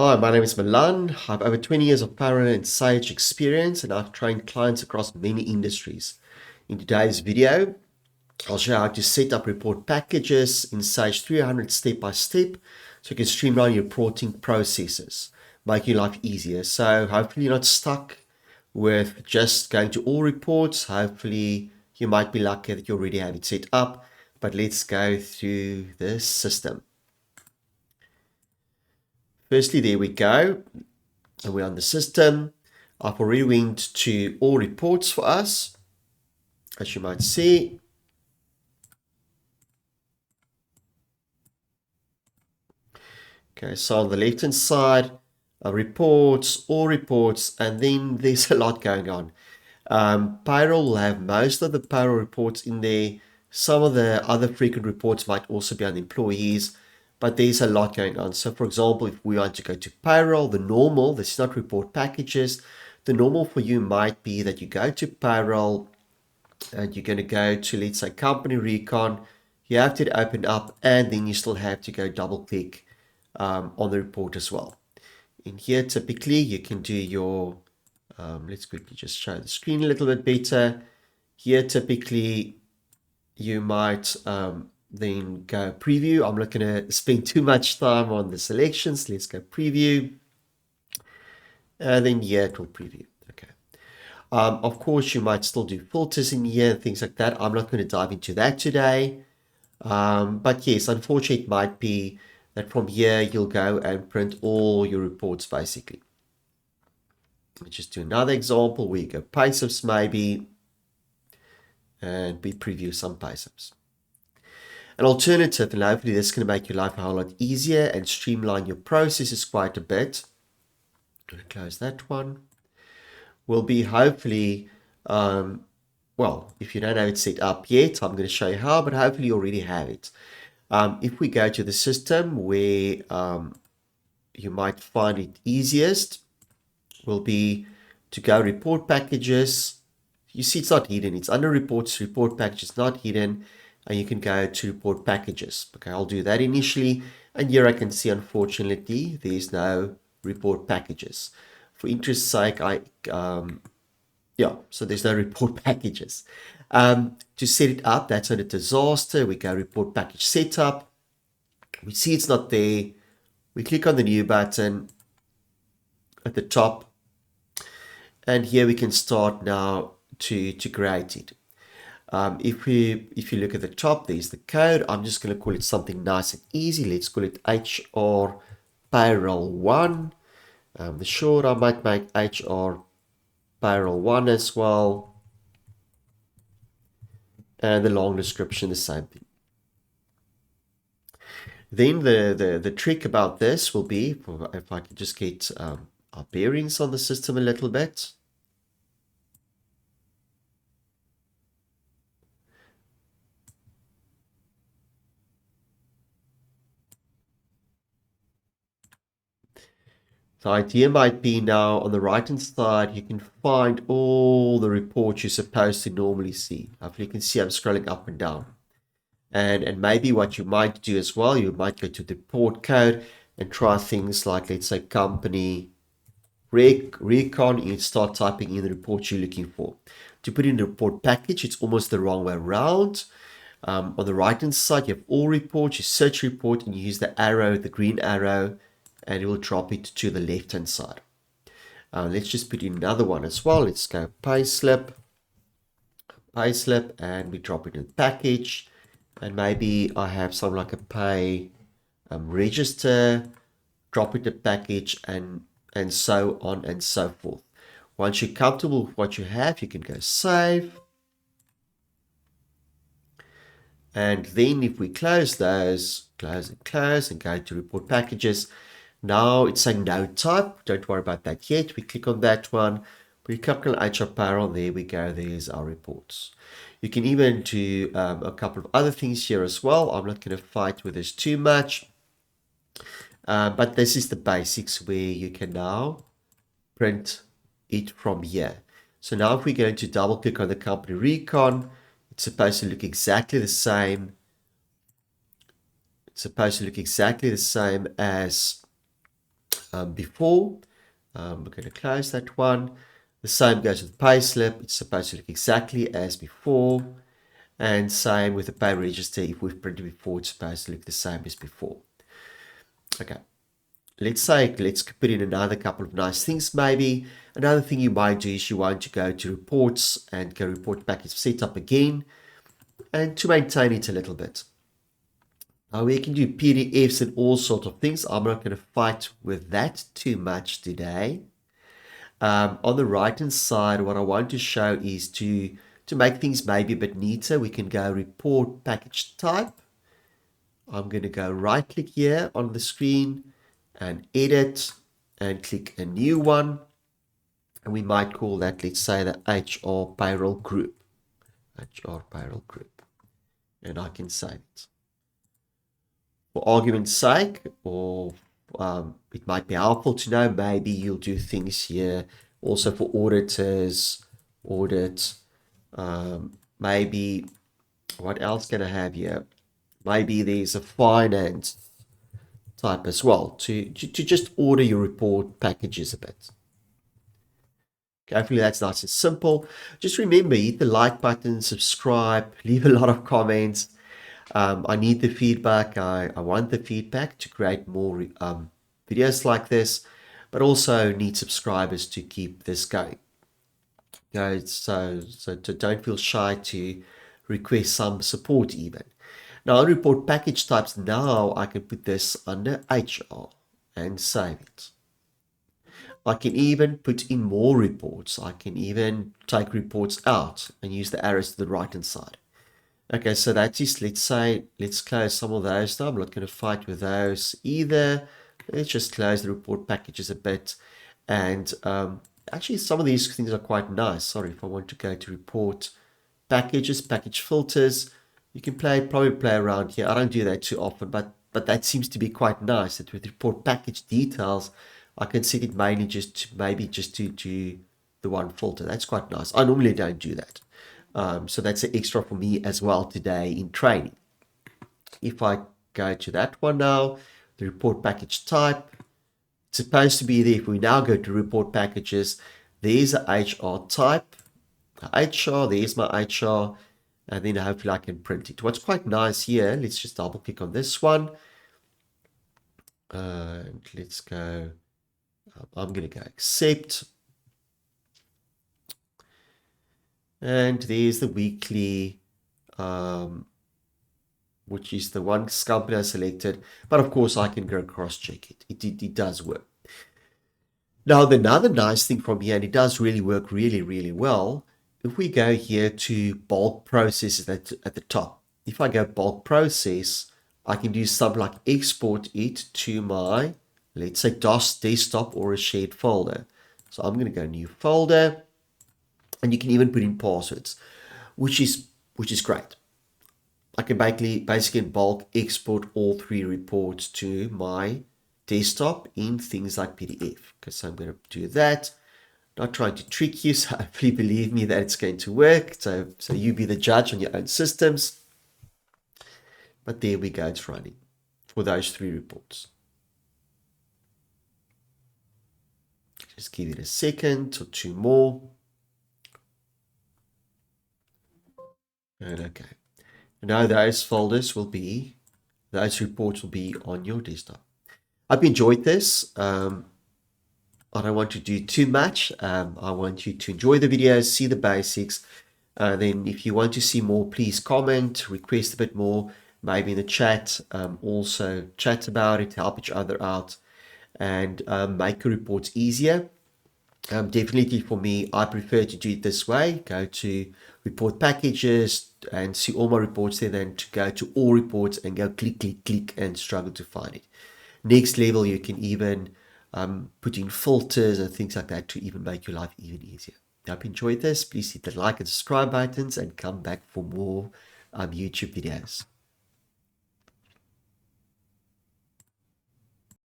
Hi, my name is Milan. I have over 20 years of Payroll and Sage experience, and I've trained clients across many industries. In today's video, I'll show you how to set up report packages in Sage 300 step by step so you can streamline your reporting processes, make your life easier. So hopefully you're not stuck with just going to all reports. Hopefully you might be lucky that you already have it set up, but let's go through this system. Firstly, there we go. And we're on the system. I've already went to all reports for us, as you might see. Okay, so on the left-hand side, reports, all reports, and then there's a lot going on. Payroll will have most of the payroll reports in there. Some of the other frequent reports might also be on employees, but there's a lot going on. So for example, if we want to go to payroll, the normal, this is not report packages. The normal for you might be that you go to payroll and you're going to go to, let's say, company recon. You have to open up, and then you still have to go double click on the report as well. In here, typically, you can do your, let's quickly just show the screen a little bit better. Here, typically, you might then go preview. I'm not going to spend too much time on the selections. Let's go preview. And then here it will preview. Okay. Of course, you might still do filters in here and things like that. I'm not going to dive into that today. But yes, unfortunately, it might be that from here you'll go and print all your reports basically. Let's just do another example where you go payslips maybe, and we preview some payslips. An alternative, and hopefully this is going to make your life a whole lot easier and streamline your processes quite a bit. I'm going to close that one. Will be hopefully, well, if you don't have it set up yet, I'm going to show you how, but hopefully you already have it. If we go to the system where you might find it easiest, will be to go report packages. You see it's not hidden. It's under reports, report packages, not hidden. And you can go to report packages. Okay, I'll do that initially. And here I can see, unfortunately, there's no report packages. For interest's sake, so there's no report packages. To set it up, that's under disaster. We go report package setup. We see it's not there. We click on the new button at the top. And here we can start now to create it. If you look at the top, there's the code. I'm just going to call it something nice and easy. Let's call it HR Payroll 1. The short, I might make HR Payroll 1 as well. And the long description, the same thing. Then the trick about this will be, if I can just get our bearings on the system a little bit. The idea might be now on the right hand side, you can find all the reports you're supposed to normally see. Hopefully you can see I'm scrolling up and down. And maybe what you might do as well, you might go to the report code and try things like, let's say, company recon. You start typing in the report you're looking for. To put in the report package, it's almost the wrong way around. On the right hand side, you have all reports, you search report, and you use the arrow, the green arrow, and it will drop it to the left hand side. Let's just put in another one as well. Let's go payslip, and we drop it in the package. And maybe I have something like a pay register, drop it in the package, and so on and so forth. Once you're comfortable with what you have, you can go save. And then if we close those, close and go to report packages, now it's saying no type. Don't worry about that yet. We click on that one. We click on HR Payroll. There we go. There's our reports. You can even do a couple of other things here as well. I'm not going to fight with this too much. But this is the basics where you can now print it from here. So now if we're going to double click on the company recon, it's supposed to look exactly the same. It's supposed to look exactly the same as before. We're going to close that one. The same goes with payslip. It's supposed to look exactly as before. And same with the pay register. If we've printed before, it's supposed to look the same as before. Okay. Let's put in another couple of nice things. Maybe another thing you might do is you want to go to reports and go report package setup again, and to maintain it a little bit. Now we can do PDFs and all sorts of things. I'm not going to fight with that too much today. On the right hand side, what I want to show is to make things maybe a bit neater. We can go report package type. I'm going to go right click here on the screen and edit and click a new one. And we might call that, let's say, the HR payroll group. HR payroll group. And I can save it. For argument's sake, or it might be helpful to know, maybe you'll do things here also for auditors, audit, maybe, what else can I have here? Maybe there's a finance type as well to just order your report packages a bit. Okay, hopefully that's nice and simple. Just remember, hit the like button, subscribe, leave a lot of comments. I need the feedback. I want the feedback to create more videos like this, but also need subscribers to keep this going. So don't feel shy to request some support even. Now, on report package types, now I can put this under HR and save it. I can even put in more reports. I can even take reports out and use the arrows to the right hand side. Okay, so that is, let's close some of those now. I'm not going to fight with those either. Let's just close the report packages a bit. And actually, some of these things are quite nice. Sorry, if I want to go to report packages, package filters, you can probably play around here. I don't do that too often, but that seems to be quite nice. That with report package details, I can set it mainly just to do the one filter. That's quite nice. I normally don't do that. So that's an extra for me as well today in training. If I go to that one now, the report package type, it's supposed to be there. If we now go to report packages, there's a HR type, HR, there's my HR, and then hopefully I can print it. What's quite nice here, let's just double click on this one. And let's go, I'm going to go accept. And there's the weekly, which is the one company I selected. But of course, I can go cross-check it. It does work. Now, another nice thing from here, and it does really work really, really well, if we go here to bulk processes at the top. If I go bulk process, I can do something like export it to my, let's say, DOS desktop or a shared folder. So I'm going to go new folder. And you can even put in passwords, which is great. I can basically in bulk export all 3 reports to my desktop in things like PDF. Okay, so I'm going to do that. Not trying to trick you, so hopefully believe me that it's going to work. So you be the judge on your own systems. But there we go, it's running for those 3 reports. Just give it a second or 2 more. And okay, now those reports will be on your desktop. I've enjoyed this. I don't want to do too much. I want you to enjoy the videos, see the basics. Then if you want to see more, please comment, request a bit more, maybe in the chat. Also chat about it, help each other out, and make your reports easier. Definitely for me, I prefer to do it this way. Go to report packages and see all my reports there than to go to all reports and go click and struggle to find it. Next level, you can even put in filters and things like that to even make your life even easier. I hope you enjoyed this. Please hit the like and subscribe buttons and come back for more YouTube videos.